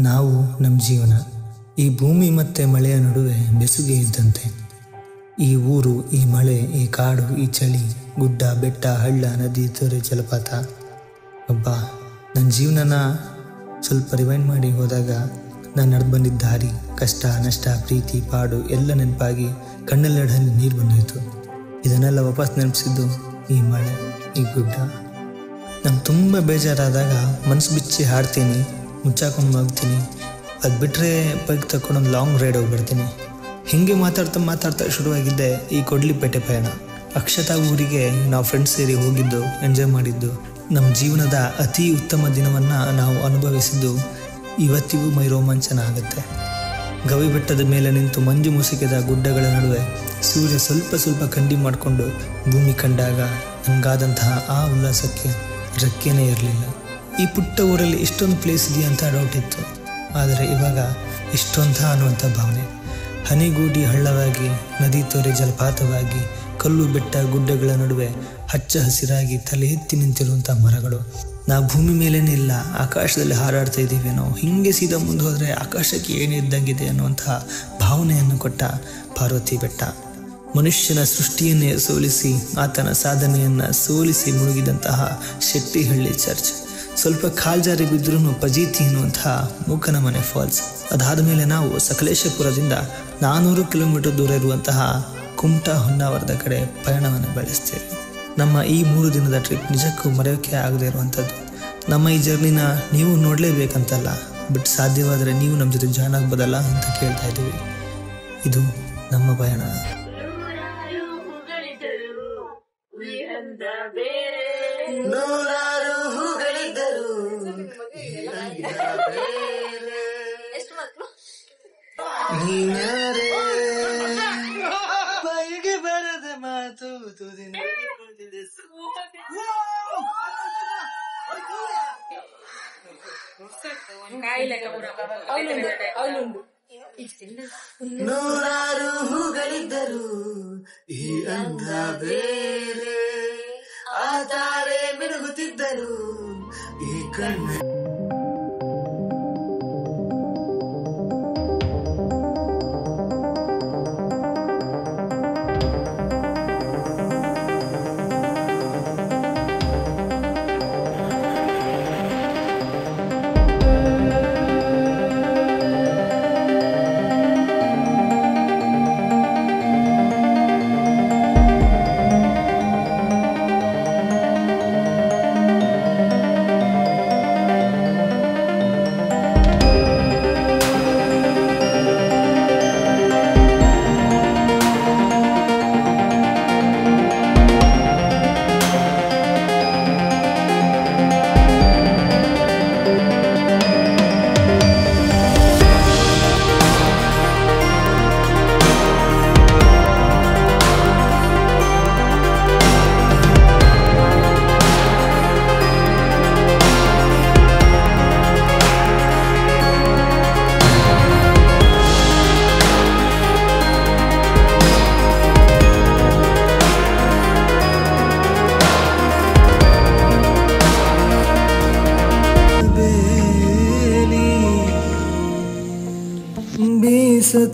ನಾವು ನಮ್ಮ ಜೀವನ ಈ ಭೂಮಿ ಮತ್ತು ಮಳೆಯ ನಡುವೆ ಬೆಸುಗೆ ಇದ್ದಂತೆ. ಈ ಊರು, ಈ ಮಳೆ, ಈ ಕಾಡು, ಈ ಚಳಿ, ಗುಡ್ಡ ಬೆಟ್ಟ, ಹಳ್ಳ, ನದಿ, ತೊರೆ, ಜಲಪಾತ. ನನ್ನ ಜೀವನನ ಸ್ವಲ್ಪ ರಿವೈಂಡ್ ಮಾಡಿ ಹೋದಾಗ ನಾನು ನಡೆದು ಬಂದಿದ್ದ ದಾರಿ, ಕಷ್ಟ ನಷ್ಟ, ಪ್ರೀತಿ ಪಾಡು ಎಲ್ಲ ನೆನಪಾಗಿ ಕಣ್ಣೆಲ್ಲಡಲ್ಲಿ ನೀರು ಬಂದಿತ್ತು. ಇದನ್ನೆಲ್ಲ ವಾಪಸ್ ನೆನಪಿಸಿದ್ದು ಈ ಮಳೆ, ಈ ಗುಡ್ಡ. ನಾನು ತುಂಬ ಬೇಜಾರಾದಾಗ ಮನಸ್ಸು ಬಿಚ್ಚಿ ಹಾಡ್ತೀನಿ, ಮುಚ್ಚಾಕೊಂಡು ಹೋಗ್ತೀನಿ. ಅದು ಬಿಟ್ಟರೆ ಬೈಕ್ ತಗೊಂಡು ಒಂದು ಲಾಂಗ್ ರೈಡ್ ಹೋಗ್ಬಿಡ್ತೀನಿ. ಹೀಗೆ ಮಾತಾಡ್ತಾ ಶುರುವಾಗಿದ್ದೆ ಈ ಕೊಡ್ಲಿಪೇಟೆ ಪಯಣ. ಅಕ್ಷತಾ ಊರಿಗೆ ನಾವು ಫ್ರೆಂಡ್ಸ್ ಸೇರಿ ಹೋಗಿದ್ದು, ಎಂಜಾಯ್ ಮಾಡಿದ್ದು, ನಮ್ಮ ಜೀವನದ ಅತಿ ಉತ್ತಮ ದಿನವನ್ನು ನಾವು ಅನುಭವಿಸಿದ್ದು ಇವತ್ತಿಗೂ ಮೈ ರೋಮಾಂಚನ ಆಗುತ್ತೆ. ಗವಿ ಬೆಟ್ಟದ ಮೇಲೆ ನಿಂತು ಮಂಜು ಮುಸುಕಿದ ಗುಡ್ಡಗಳ ನಡುವೆ ಸೂರ್ಯ ಸ್ವಲ್ಪ ಕಂಡಿ ಮಾಡಿಕೊಂಡು ಭೂಮಿ ಕಂಡಾಗ ನನಗಾದಂತಹ ಆ ಉಲ್ಲಾಸಕ್ಕೆ ರೆಕ್ಕೆನೇ ಇರಲಿಲ್ಲ. ಈ ಪುಟ್ಟ ಊರಲ್ಲಿ ಇಷ್ಟೊಂದು ಪ್ಲೇಸ್ ಇದೆಯಾ ಅಂತ ಡೌಟ್ ಇತ್ತು. ಆದರೆ ಇವಾಗ ಇಷ್ಟೊಂಥ ಅನ್ನುವಂಥ ಭಾವನೆ. ಹನಿಗೂಡಿ ಹಳ್ಳವಾಗಿ, ನದಿ ತೊರೆ ಜಲಪಾತವಾಗಿ, ಕಲ್ಲು ಬೆಟ್ಟ ಗುಡ್ಡಗಳ ನಡುವೆ ಹಚ್ಚ ಹಸಿರಾಗಿ ತಲೆ ಎತ್ತಿ ನಿಂತಿರುವಂಥ ಮರಗಳು. ನಾವು ಭೂಮಿ ಮೇಲೇನೇ ಇಲ್ಲ, ಆಕಾಶದಲ್ಲಿ ಹಾರಾಡ್ತಾ ಇದ್ದೀವಿ. ನಾವು ಹೀಗೆ ಸೀದಾ ಮುಂದೆ ಹೋದರೆ ಆಕಾಶಕ್ಕೆ ಏನೇ ಇದ್ದಂಗಿದೆ ಅನ್ನುವಂಥ ಭಾವನೆಯನ್ನು ಕೊಟ್ಟ ಪಾರ್ವತಿ ಬೆಟ್ಟ. ಮನುಷ್ಯನ ಸೃಷ್ಟಿಯನ್ನೇ ಸೋಲಿಸಿ ಆತನ ಸಾಧನೆಯನ್ನು ಸೋಲಿಸಿ ಮುಳುಗಿದಂತಹ ಶೆಟ್ಟಿಹಳ್ಳಿ ಚರ್ಚ್. ಸ್ವಲ್ಪ ಕಾಲ್ಜಾರಿ ಬಿದ್ದರೂ ಪಜೀತಿ ಎನ್ನುವಂತಹ ಮೂಕನ ಮನೆ ಫಾಲ್ಸ್. ಅದಾದ ಮೇಲೆ ನಾವು ಸಕಲೇಶಪುರದಿಂದ 400 ಕಿಲೋಮೀಟರ್ ದೂರ ಇರುವಂತಹ ಕುಮಟಾ ಹೊನ್ನಾವರದ ಕಡೆ ಪಯಣವನ್ನು ಬೆಳೆಸ್ತೇವೆ. ನಮ್ಮ ಈ 3 ದಿನದ ಟ್ರಿಪ್ ನಿಜಕ್ಕೂ ಮರೆಯೋಕೆ ಆಗದೇ ಇರುವಂಥದ್ದು. ನಮ್ಮ ಈ ಜರ್ನಿನ ನೀವು ನೋಡಲೇಬೇಕಂತಲ್ಲ, ಬಟ್ ಸಾಧ್ಯವಾದರೆ ನೀವು ನಮ್ಮ ಜೊತೆ ಜಾಯ್ನ್ ಆಗ್ಬೋದಲ್ಲ ಅಂತ ಕೇಳ್ತಾ ಇದ್ದೀವಿ. ಇದು ನಮ್ಮ ಪಯಣ. ಬೈಗೆ ಬರದ ಮಾತು ನೂರಾರು ಹೂಗಳಿದ್ದರು ಈ ಅಂದ ಬೇರೆ, ಆ ತಾರೆ ಮಿನುಗುತ್ತಿದ್ದರು ಈ ಕಣ್ಣ.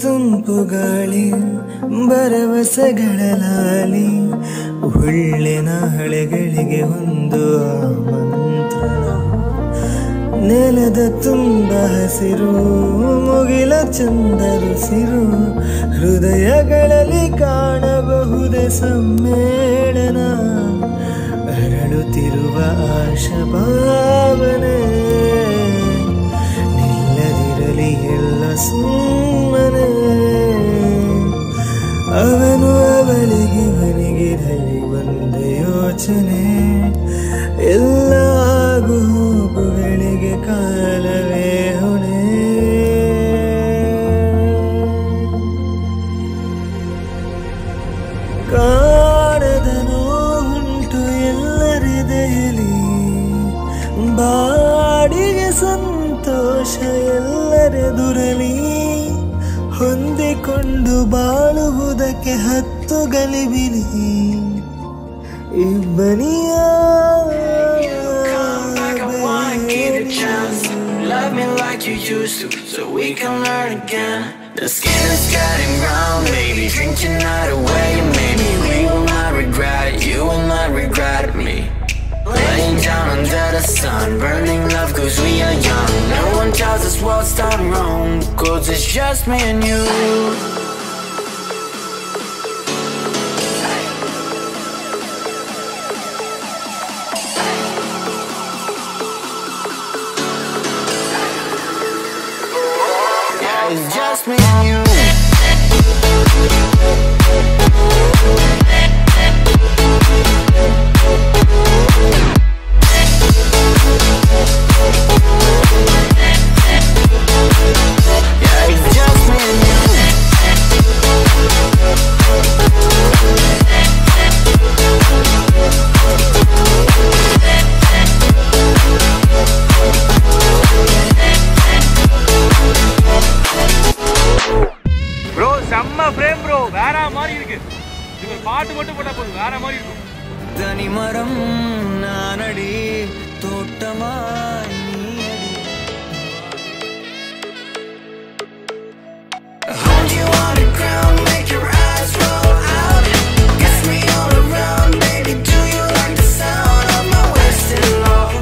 ತುಂಪು ಗಾಳಿ ಭರವಸೆಗಳಲಾಲಿ, ಹುಳ್ಳಿನ ಹಳೆಗಳಿಗೆ ಒಂದು ಮಂತ್ರಣ. ನೆಲದ ತುಂಬ ಹಸಿರು, ಮುಗಿಲ ಚಂದರುಸಿರು, ಹೃದಯಗಳಲ್ಲಿ ಕಾಣಬಹುದೇ ಸಮ್ಮೇಳನ. ಅರಳುತ್ತಿರುವ ಆಶಾಭಾವನೆ ನಿಲ್ಲದಿರಲಿ ಎಲ್ಲ ಸುಮ್ಮನೆ. ಅವನು ಅವಳಿಗೆ ಇವನಿಗಿರಲಿ ಒಂದೇ ಯೋಚನೆ, ಎಲ್ಲ ಆಗು ಹೋಗುಗಳಿಗೆ ಕಾಲವೇ ಹೊಣೆ. ಕಾಣದ ನೋವುಂಟು ಎಲ್ಲರಿದೆಯಲಿ, ಬಾಡಿಗೆ ಸಂತೋಷ ಎಲ್ಲರೆದುರಲಿ. ಹೊಂದಿಕೊಂಡು ಬಾಳುವುದಕ್ಕೆ 10 ಗಲಿಬಿಲಿ ಇಬ್ಬನಿಯ love me like you used to, so we can learn again. The skin is getting brown, baby, drink your night away. Maybe we will not regret it, you will not regret me. Laying down under the sun, burning love cause we are young. No one tells us what's done wrong, cause it's just me and you. It's just me and you. Yeah, it's just me and you. Bro, செம்ம frame bro, வேற மாதிரி இருக்கு. இது பாட்டு மட்டும் போட்டா போதும், வேற மாதிரி இருக்கும். தனி மரம் நானடி தோட்டமாய் நீயடி. Hold you on the ground, make your eyes roll out. Kiss me all around, baby, do you like the sound of my wasted love?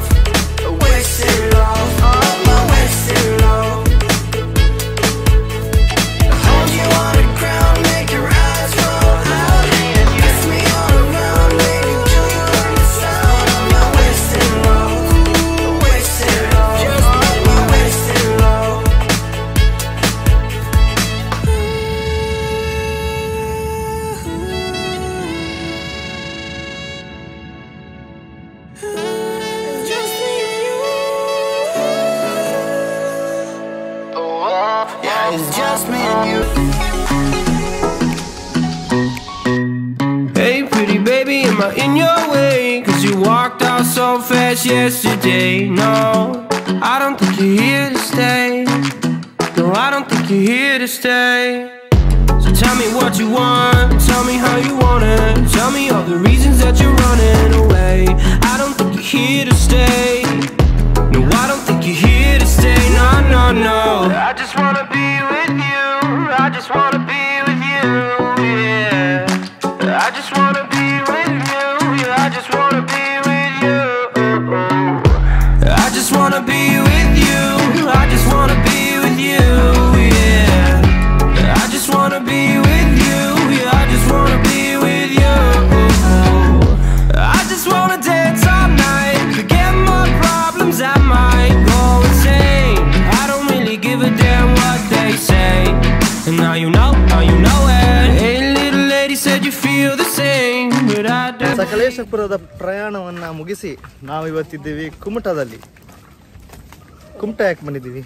Wasted love, of my wasted love. Hold you on the ground, make your eyes roll out. Kiss me all around, baby, do you like the sound of my wasted love? Wasted love, of my wasted love. Just me and you. Yeah, it's just me and you. Hey pretty baby, am I in your way? Cause you walked out so fast yesterday. No, I don't think you're here to stay. No, I don't think you're here to stay. So tell me what you want, tell me how you want it. Tell me all the reasons that you're running away. I don't think you're here to stay. No, I don't think you're here to stay. No, no, no. I just wanna be with you. I just wanna be with you, yeah. I just wanna be with you. Yeah, I just wanna be with you. I just wanna be with you. I just wanna be with you, yeah. I just wanna be with you. Yeah, I just wanna be with you. I just wanna dance all night, forget my problems, I might go insane. I don't really give a damn what they say. And now you know it. Hey little lady said you feel the same, but I don't. ಸಕಲೇಶಪುರದ ಪ್ರಯಾಣವನ್ನು ಮುಗಿಸಿ ನಾವಿವತ್ತಿದ್ದೀವಿ ಕುಮಟದಲ್ಲಿ. ಕುಮಟ ಯಾಕೆ ಬಂದಿದ್ದೀವಿ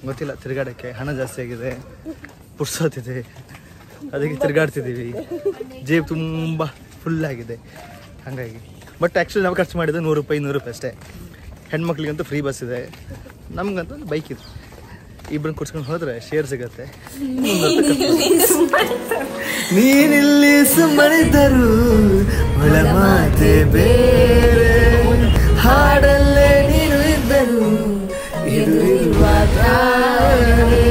ಗೊತ್ತಿಲ್ಲ, ತಿರುಗಾಡೋಕ್ಕೆ ಹಣ ಜಾಸ್ತಿ ಆಗಿದೆ, ಪುರ್ಸೋತಿದೆ, ಅದಕ್ಕೆ ತಿರುಗಾಡ್ತಿದ್ದೀವಿ. ಜೇಬ್ ತುಂಬ ಫುಲ್ ಆಗಿದೆ ಹಾಗಾಗಿ. ಬಟ್ ಆ್ಯಕ್ಚುಲಿ ನಾವು ಖರ್ಚು ಮಾಡಿದ್ದು 100 ರೂಪಾಯಿ ಅಷ್ಟೇ. ಹೆಣ್ಮಕ್ಳಿಗಂತೂ ಫ್ರೀ ಬಸ್ ಇದೆ, ನಮಗಂತೂ ಬೈಕ್ ಇದೆ. ಇಬ್ಬರನ್ನ ಕುಡ್ಸ್ಕೊಂಡು ಹೋದರೆ ಶೇರ್ ಸಿಗತ್ತೆ. ನೀನಿಲ್ಲಿ ಸುಮ್ಮನಿದ್ದರು ಒಳ ಮಾತೆ ಬೇರೆ, ಹಾಡಲ್ಲೇ ನೀನು ಇದ್ದರು ಇದು ಇರುವ ತಾರೆ.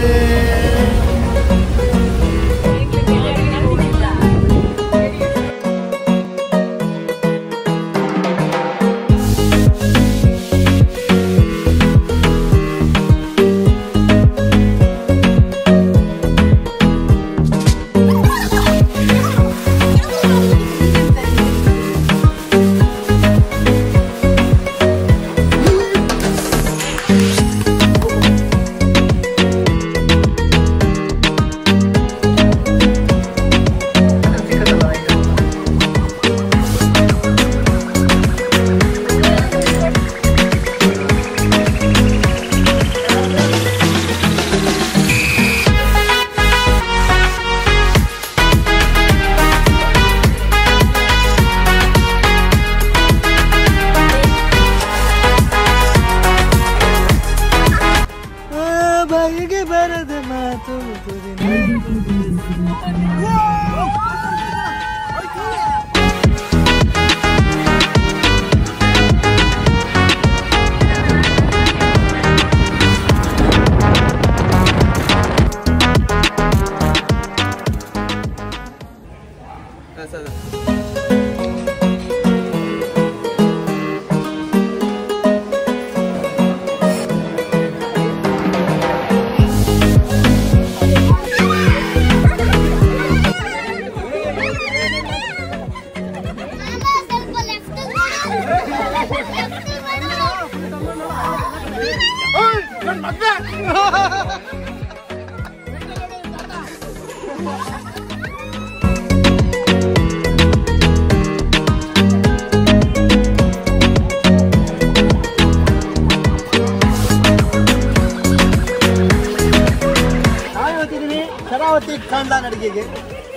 ನಾವಿವತ್ತಿದ್ದೀವಿ ಶರಾವತಿ ಕಾಂಡ ನಡಿಗೆಗೆ.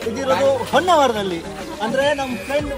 ಇದಿರೋದು ಹೊನ್ನಾವರದಲ್ಲಿ. ಅಂದ್ರೆ ನಮ್ಮ friend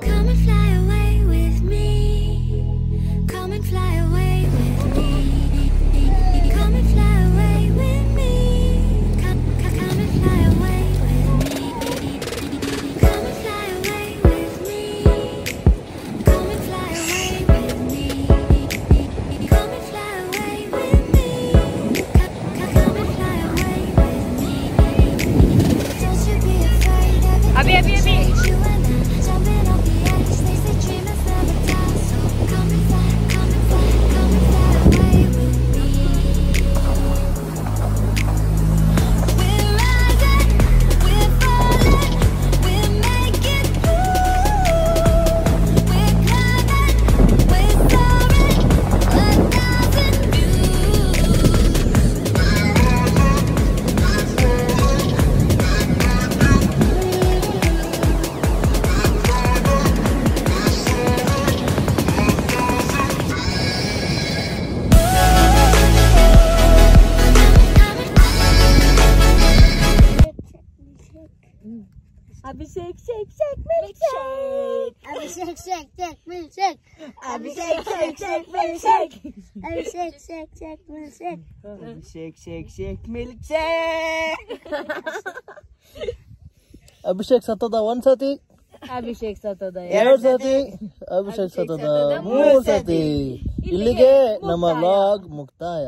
Come and fly away with me. Come and fly away with me. Come and fly away with me. Come and fly away with me. Come and fly away with me. Come and fly away with me. Come and fly away with me. Come and fly away with me. Don't you be afraid of it. Abi. Jumping off the edge, they say dreamers never die. So come and fly away with me. We're rising, we're falling, we're making through. We're climbing, we're soaring, 1,000 views. Abhishek, shake, milkshake. Abhishek, shake, milkshake. Abhishek, shake, milkshake. Abhishek, shake, milkshake. Shake, milkshake. Abhishek ಸತ್ತದ ಒಂದ್ಸತಿ, ಅಭಿಷೇಕ್ ಸತ್ತದ ಎರಡ್ ಸತಿ, ಅಭಿಷೇಕ್ ಸತ್ತದ ಮೂರ್ ಸತಿ. ಇಲ್ಲಿಗೆ ನಮ್ಮ vlog ಮುಕ್ತಾಯ.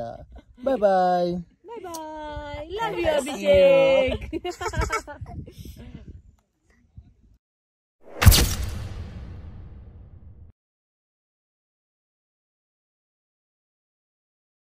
ಬಾಯ್ ಬಾಯ್. Bye. Love you, Abhishek.